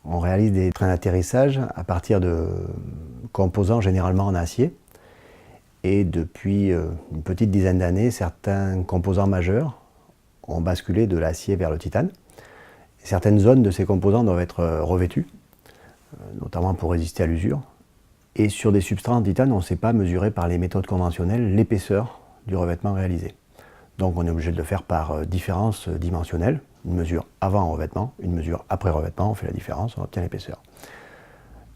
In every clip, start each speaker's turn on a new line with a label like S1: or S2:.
S1: On réalise des trains d'atterrissage à partir de composants généralement en acier. Et depuis une petite dizaine d'années, certains composants majeurs ont basculé de l'acier vers le titane. Certaines zones de ces composants doivent être revêtues, notamment pour résister à l'usure. Et sur des substrats en titane, on ne sait pas mesurer par les méthodes conventionnelles l'épaisseur du revêtement réalisé. Donc on est obligé de le faire par différence dimensionnelle, une mesure avant revêtement, une mesure après revêtement, on fait la différence, on obtient l'épaisseur.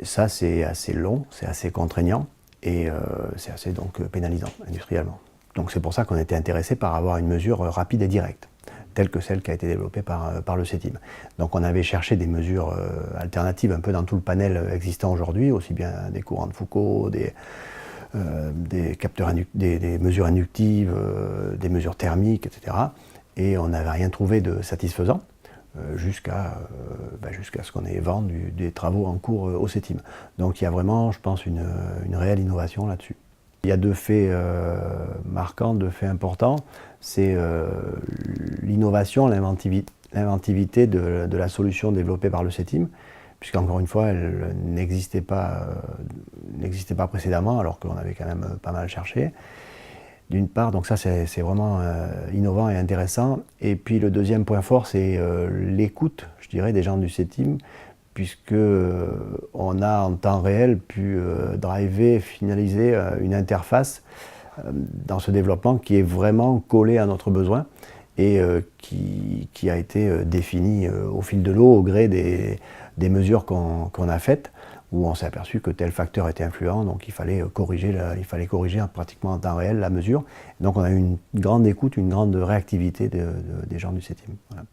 S1: Ça c'est assez long, c'est assez contraignant et c'est assez donc pénalisant industriellement. Donc c'est pour ça qu'on était intéressé par avoir une mesure rapide et directe, telle que celle qui a été développée par le CETIM. Donc on avait cherché des mesures alternatives un peu dans tout le panel existant aujourd'hui, aussi bien des courants de Foucault, des capteurs des mesures inductives, des mesures thermiques, etc. Et on n'avait rien trouvé de satisfaisant jusqu'à ce qu'on ait vent des travaux en cours au CETIM. Donc il y a vraiment, je pense, une réelle innovation là-dessus. Il y a deux faits marquants, deux faits importants. C'est l'innovation, l'inventivité de la solution développée par le CETIM, puisqu'encore une fois, elle n'existait pas précédemment, alors qu'on avait quand même pas mal cherché. D'une part, donc ça c'est vraiment innovant et intéressant. Et puis le deuxième point fort, c'est l'écoute, je dirais, des gens du CETIM, puisque on a en temps réel pu driver, finaliser une interface dans ce développement qui est vraiment collée à notre besoin et qui a été définie au fil de l'eau, au gré des mesures qu'on a faites, où on s'est aperçu que tel facteur était influent, donc il fallait corriger pratiquement en temps réel la mesure. Donc on a eu une grande écoute, une grande réactivité des gens du CETIM. Voilà.